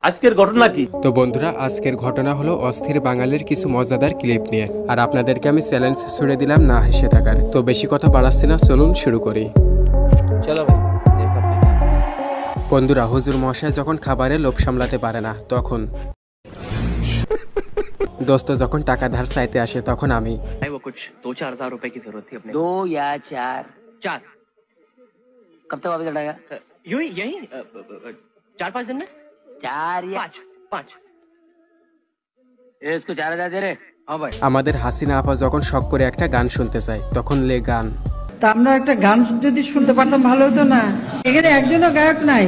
আজকের ঘটনা কি? তো বন্ধুরা, আজকের ঘটনা হলো অস্থির বাঙালির কিছু মজাদার ক্লিপ নিয়ে। আর আপনাদেরকে আমি চ্যালেঞ্জ ছুড়ে দিলাম না হেসে থাকার। তো বেশি কথা বাড়াচ্ছি না, চলুন শুরু করি। চলো ভাই, বন্ধুরা, হুজুর মশাই যখন খাবারে লোভ সামলাতে পারে না তখন দোস্ত যখন টাকা ধার চাইতে আসে তখন আমি वो कुछ 2-4 हज़ार रुपए की जरूरत थी अपने 2 या 4 4 कब तक वापस लौटाएगा? यूं ही यही 4-5 दिन में 4 या 5 इसको 4000 दे रे। हाँ भाई, আমাদের হাসিনা আপা যখন শখ করে একটা গান শুনতে চায় তখন লে গান। তা আমরা একটা গান যদি শুনতে পারতাম ভালো হতো না। এখানে একজনও গায়ক নাই।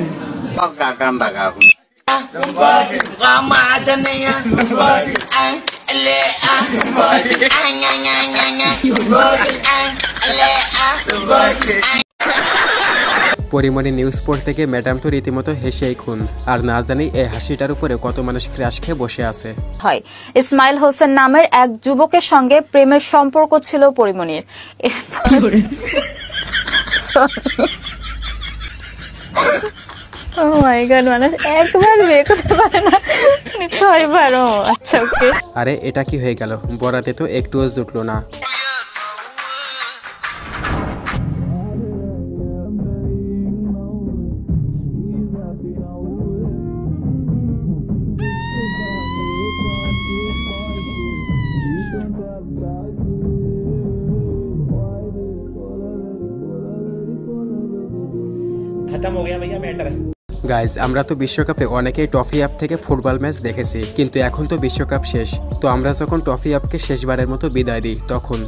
পরিমণি নিউজ পড়তে গিয়ে ম্যাডাম তো রীতিমতো হেসেই খুন। আর না জানি এই হাসিটার উপরে কত মানুষ ক্রাশ খেয়ে বসে আছে। হয় ইসমাইল হোসেন নামের এক যুবকের সঙ্গে প্রেমের সম্পর্ক ছিল পরিমণির। ও মাই গড, মানুষ একবার বিয়ে করতে পারে না, 6বার। আচ্ছা, ওকে। আরে এটা কি হয়ে গেল? বরাতে তো একটুও জুটলো না। खत्म हो गया भैया मैटर। গাইজ, আমরা তো বিশ্বকাপে অনেকেই টফি অ্যাপ থেকে ফুটবল ম্যাচ দেখেছি, কিন্তু এখন তো বিশ্বকাপ শেষ। তো আমরা যখন টফি অ্যাপকে শেষবারের মতো বিদায় দিই তখন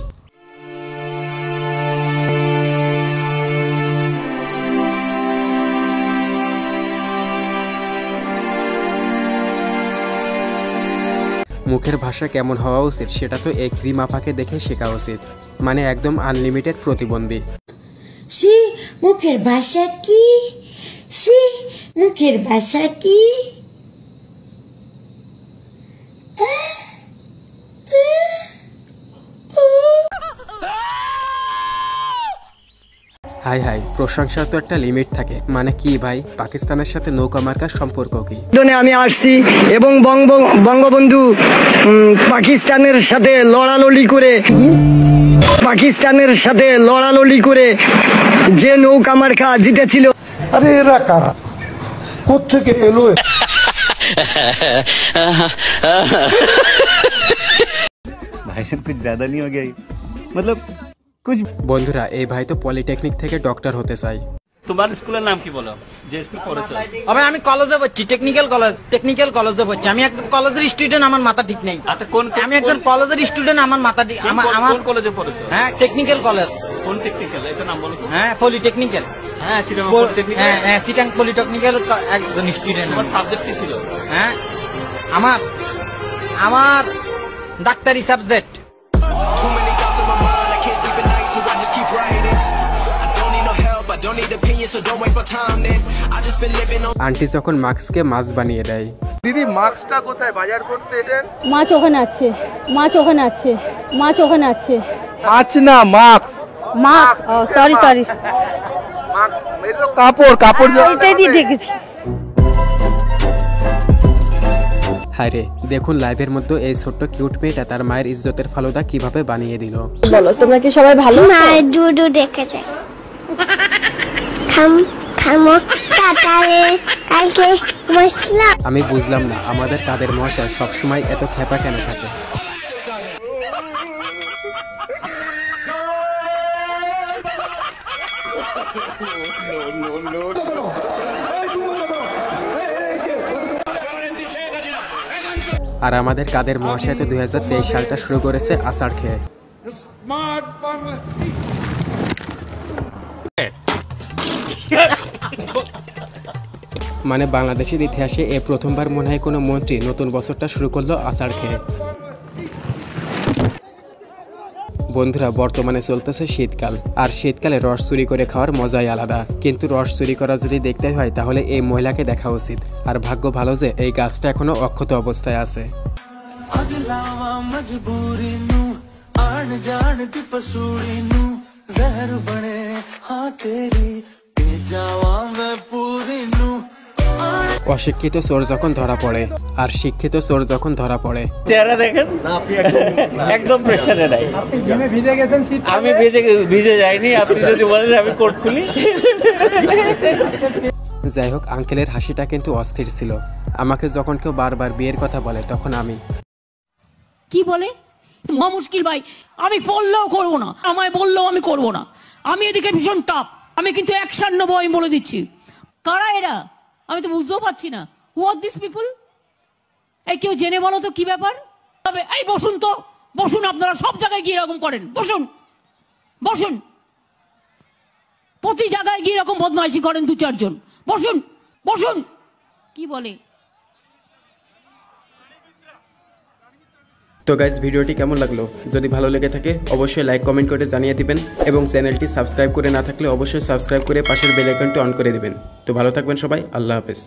মুখের ভাষা কেমন হওয়া উচিত সেটা তো এই ক্রিম আপাকে দেখে শেখা উচিত। মানে একদম আনলিমিটেড প্রতিবন্ধী। সে মুখের ভাষা কি? সে মুখের ভাষা কি? হাই হাই, প্রশংসার তো একটা লিমিট থাকে। মানে কি ভাই, পাকিস্তানের সাথে নৌকা মার্কার সম্পর্ক কি? আমি আসছি এবং বঙ্গবন্ধু পাকিস্তানের সাথে লড়ালড়ি করে যে নৌকা মার্কা জিতেছিল। আরে এরা কারা, কোত্থেকে এলো? भाई साहब कुछ ज्यादा नहीं हो गया ये? मतलब कुछ। বন্ধুরা, এই ভাই তো পলিটেকনিক থেকে ডক্টর হতে চাই। তোমার স্কুলের নাম কি বলো, যে স্কুল পড়েছো? अबे আমি কলেজে পড়ছি, টেকনিক্যাল কলেজে পড়ছি। আমি একজন কলেজের স্টুডেন্ট, আমার মাথা ঠিক নেই। আচ্ছা, কোন? আমি একজন কলেজের স্টুডেন্ট, আমার মাথা ঠিক। আমার কোন কলেজে পড়েছো? হ্যাঁ, টেকনিক্যাল কলেজ। কোন টেকনিক্যাল? এটা নাম বলো। হ্যাঁ, পলিটেকনিক্যাল। হ্যাঁ, চিটাগাং পলিটেকনিক। হ্যাঁ, চিটাগাং পলিটেকনিক্যাল একজন স্টুডেন্ট। তোমার সাবজেক্ট কি ছিল? হ্যাঁ, আমার ডাক্তারি সাবজেক্ট। আন্টি যখন মাস্ককে মাছ বানিয়ে দেয়। দিদি মাস্কটা কোথায় বাজার করতে এলেন? মাছ ওখানে আছে, মাছ ওখানে আছে, মাছ ওখানে আছে। মাছ না, মাস্ক। মাছ, ও সরি। মাস্ক এটা তো কাপড় এটাই দিয়ে ঢেকেছি। হায় রে, দেখুন লাইভের মধ্যে এই ছোট্ট কিউট মেয়েটা তার মায়ের ইজ্জতের ফালুদা কিভাবে বানিয়ে দিল। বলো, তোমরা কি সবাই ভালো? মা ডুডু দেখেছে। আমি বুঝলাম না আমাদের কাদের মশাই সবসময় এত খেপা কেন থাকে। আর আমাদের কাদের মহাশয় তো 2023 সালটা শুরু করেছে আষাঢ় খেয়ে। মানে বাংলাদেশের ইতিহাসে এ প্রথমবার মনে হয় কোনো মন্ত্রী নতুন বছরটা শুরু করলো আষাঢ় খেয়ে। বন্ধুরা, বর্তমানে চলতেছে শীতকাল, আর শীতকালে রস চুরি করে খাওয়ার মজাই আলাদা। কিন্তু রস চুরি করা যদি দেখতে হয় তাহলে এই মহিলাকে দেখা উচিত। আর ভাগ্য ভালো যে এই গাছটা এখনো অক্ষত অবস্থায় আছে। অশিক্ষিত চোর যখন ধরা পড়ে আর শিক্ষিত চোর যখন ধরা পড়ে। চেহারা দেখেন, একদম প্রেশারে নাই। আমি ভিজে যাইনি, আপনি যদি বলেন আমি কোট খুলি। যাই হোক, আঙ্কেলের হাসিটা কিন্তু অস্থির ছিল। আমাকে যখন কেউ বারবার বিয়ের কথা বলে তখন আমি কি বলে মহা মুশকিল ভাই, আমি বললেও করবো না, আমায় বললেও আমি করবো না। আমি এদিকে ভীষণ টাপ, আমি কিন্তু অ্যাকশন নেবো, আমি বলে দিচ্ছি। কারা এরা আমি তো বুঝতেও পারছি না। হু আর দিস পিপল? এই কেউ জেনে বলো তো কি ব্যাপার? তবে এই বসুন তো, বসুন, আপনারা সব জায়গায় গিয়ে এরকম করেন, বসুন বসুন, প্রতি জায়গায় গিয়ে এরকম বদমাইশি করেন 2-4 জন, বসুন বসুন। কি বলে? তো গাইস, ভিডিওটি কেমন লাগলো? যদি ভালো লেগে থাকে অবশ্যই লাইক কমেন্ট করে জানিয়ে দিবেন এবং চ্যানেলটি সাবস্ক্রাইব করে না থাকলে অবশ্যই সাবস্ক্রাইব করে পাশের বেল আইকনটি অন করে দিবেন। তো ভালো থাকবেন সবাই, আল্লাহ হাফেজ।